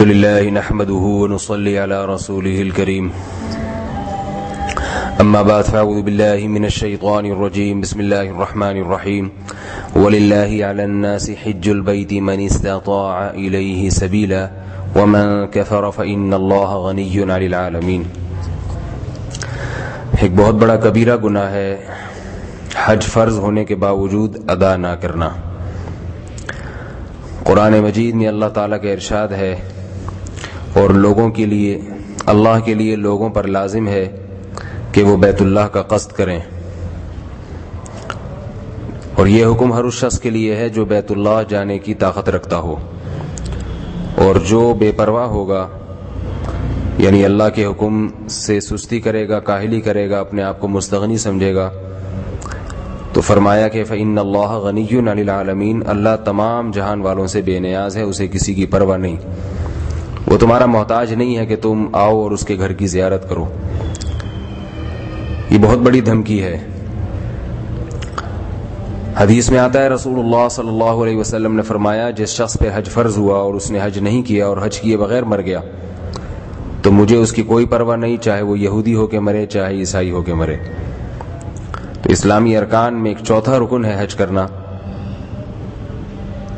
لله نحمده ونصلي على رسوله الكريم أما بعد فأعوذ بالله من الشيطان الرجيم بسم الله الرحمن الرحيم ولله على الناس حج البيت من استطاع إليه سبيلا ومن كفر فإن الله غني عن العالمين۔ ایک بہت بڑا کبیرہ گناہ ہے حج فرض ہونے کے باوجود ادا نہ کرنا۔ قرآن مجید میں اللہ تعالیٰ کا ارشاد ہے اور لوگوں کے لیے اللہ کے لیے لوگوں پر لازم ہے کہ وہ بیت اللہ کا قصد کریں، اور یہ حکم ہر اس شخص کے لیے ہے جو بیت اللہ جانے کی طاقت رکھتا ہو، اور جو بے پرواہ ہوگا یعنی اللہ کے حکم سے سستی کرے گا، کاہلی کرے گا، اپنے آپ کو مستغنی سمجھے گا، تو فرمایا کہ فإن اللہ غنی عن العالمین، اللہ تمام جہان والوں سے بے نیاز ہے، اسے کسی کی پرواہ نہیں، وہ تمہارا محتاج نہیں ہے کہ تم آؤ اور اس کے گھر کی زیارت کرو۔ یہ بہت بڑی دھمکی ہے۔ حدیث میں آتا ہے رسول اللہ صلی اللہ علیہ وسلم نے فرمایا جس شخص پہ حج فرض ہوا اور اس نے حج نہیں کیا اور حج کیے بغیر مر گیا تو مجھے اس کی کوئی پرواہ نہیں، چاہے وہ یہودی ہو کے مرے چاہے عیسائی ہو کے مرے۔ تو اسلامی ارکان میں ایک چوتھا رکن ہے حج کرنا۔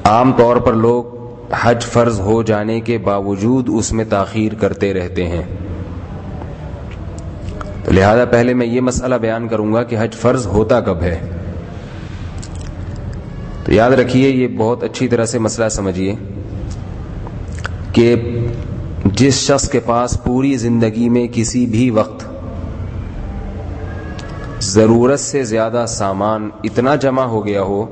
عام طور پر لوگ حج فرض ہو جانے کے باوجود اس میں تاخیر کرتے رہتے ہیں، تو لہذا پہلے میں یہ مسئلہ بیان کروں گا کہ حج فرض ہوتا کب ہے۔ تو یاد رکھیے، یہ بہت اچھی طرح سے مسئلہ سمجھیے کہ جس شخص کے پاس پوری زندگی میں کسی بھی وقت ضرورت سے زیادہ سامان اتنا جمع ہو گیا ہو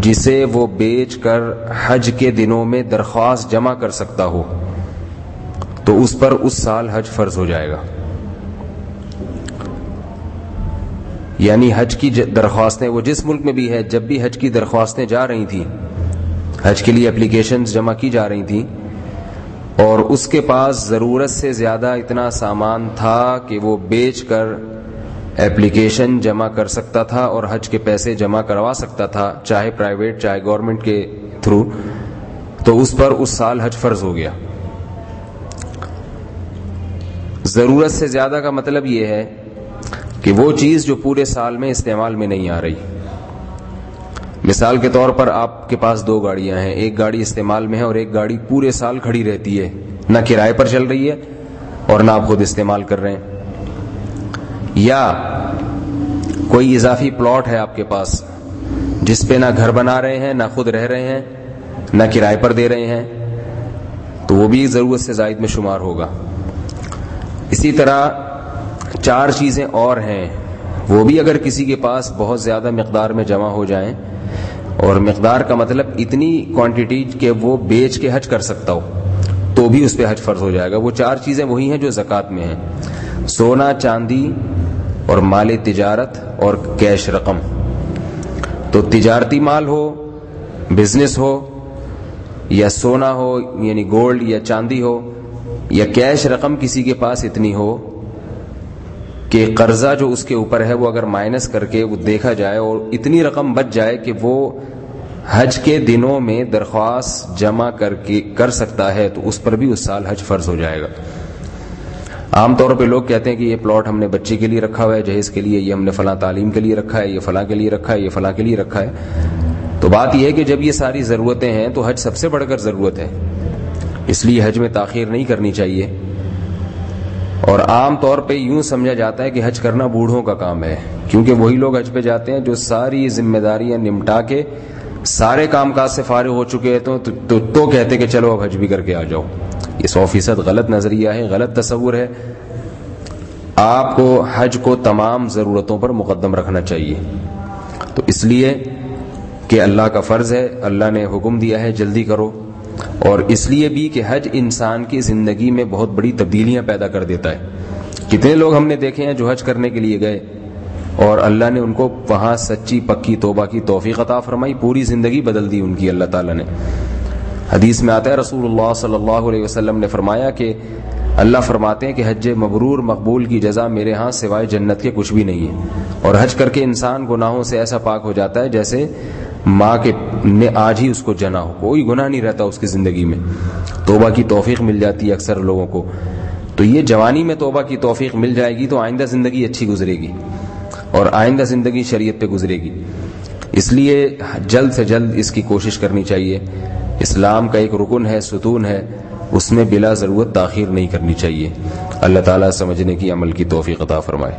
جسے وہ بیچ کر حج کے دنوں میں درخواست جمع کر سکتا ہو، تو اس پر اس سال حج فرض ہو جائے گا۔ یعنی حج کی درخواستیں، وہ جس ملک میں بھی ہے، جب بھی حج کی درخواستیں جا رہی تھیں، حج کے لیے اپلیکیشنز جمع کی جا رہی تھیں، اور اس کے پاس ضرورت سے زیادہ اتنا سامان تھا کہ وہ بیچ کر اپلیکیشن جمع کر سکتا تھا اور حج کے پیسے جمع کروا سکتا تھا، چاہے پرائیویٹ چاہے گورنمنٹ کے تھرو، تو اس پر اس سال حج فرض ہو گیا۔ ضرورت سے زیادہ کا مطلب یہ ہے کہ وہ چیز جو پورے سال میں استعمال میں نہیں آ رہی۔ مثال کے طور پر آپ کے پاس دو گاڑیاں ہیں، ایک گاڑی استعمال میں ہے اور ایک گاڑی پورے سال کھڑی رہتی ہے، نہ کرائے پر چل رہی ہے اور نہ آپ خود استعمال کر رہے ہیں۔ یا کوئی اضافی پلاٹ ہے آپ کے پاس جس پہ نہ گھر بنا رہے ہیں، نہ خود رہ رہے ہیں، نہ کرائے پر دے رہے ہیں، تو وہ بھی ضرورت سے زائد میں شمار ہوگا۔ اسی طرح چار چیزیں اور ہیں، وہ بھی اگر کسی کے پاس بہت زیادہ مقدار میں جمع ہو جائیں، اور مقدار کا مطلب اتنی کوانٹٹی کہ وہ بیچ کے حج کر سکتا ہو، تو بھی اس پہ حج فرض ہو جائے گا۔ وہ چار چیزیں وہی ہیں جو زکوٰۃ میں ہیں: سونا، چاندی اور مال تجارت اور کیش رقم۔ تو تجارتی مال ہو، بزنس ہو، یا سونا ہو یعنی گولڈ یا چاندی ہو، یا کیش رقم کسی کے پاس اتنی ہو کہ قرضہ جو اس کے اوپر ہے وہ اگر مائنس کر کے وہ دیکھا جائے اور اتنی رقم بچ جائے کہ وہ حج کے دنوں میں درخواست جمع کر سکتا ہے، تو اس پر بھی اس سال حج فرض ہو جائے گا۔ عام طور پہ لوگ کہتے ہیں کہ یہ پلاٹ ہم نے بچے کے لیے رکھا ہوا ہے، جہیز کے لیے، یہ ہم نے فلاں تعلیم کے لیے رکھا ہے، یہ فلاں کے لیے رکھا ہے، یہ فلاں کے لیے رکھا ہے۔ تو بات یہ ہے کہ جب یہ ساری ضرورتیں ہیں تو حج سب سے بڑھ کر ضرورت ہے، اس لیے حج میں تاخیر نہیں کرنی چاہیے۔ اور عام طور پہ یوں سمجھا جاتا ہے کہ حج کرنا بوڑھوں کا کام ہے، کیونکہ وہی لوگ حج پہ جاتے ہیں جو ساری ذمہ داریاں نمٹا کے سارے کام کاج سے فارغ ہو چکے ہیں، تو کہتے کہ چلو اب حج بھی کر کے آ جاؤ۔ یہ 100% غلط نظریہ ہے، غلط تصور ہے۔ آپ کو حج کو تمام ضرورتوں پر مقدم رکھنا چاہیے، تو اس لیے کہ اللہ کا فرض ہے، اللہ نے حکم دیا ہے جلدی کرو، اور اس لیے بھی کہ حج انسان کی زندگی میں بہت بڑی تبدیلیاں پیدا کر دیتا ہے۔ کتنے لوگ ہم نے دیکھے ہیں جو حج کرنے کے لیے گئے اور اللہ نے ان کو وہاں سچی پکی توبہ کی توفیق عطا فرمائی، پوری زندگی بدل دی ان کی اللہ تعالیٰ نے۔ حدیث میں آتا ہے رسول اللہ صلی اللہ علیہ وسلم نے فرمایا کہ اللہ فرماتے ہیں کہ حج مبرور مقبول کی جزا میرے ہاں سوائے جنت کے کچھ بھی نہیں ہے، اور حج کر کے انسان گناہوں سے ایسا پاک ہو جاتا ہے جیسے ماں کے نے آج ہی اس کو جنا ہو، کوئی گناہ نہیں رہتا اس کی زندگی میں، توبہ کی توفیق مل جاتی ہے اکثر لوگوں کو، تو یہ جوانی میں توبہ کی توفیق مل جائے گی تو آئندہ زندگی اچھی گزرے گی اور آئندہ زندگی شریعت پہ گزرے گی. اس لیے جلد سے جلد اس کی کوشش کرنی چاہیے. اسلام کا ایک رکن ہے، ستون ہے، اس میں بلا ضرورت تاخیر نہیں کرنی چاہیے. اللہ تعالیٰ سمجھنے کی، عمل کی توفیق عطا فرمائے.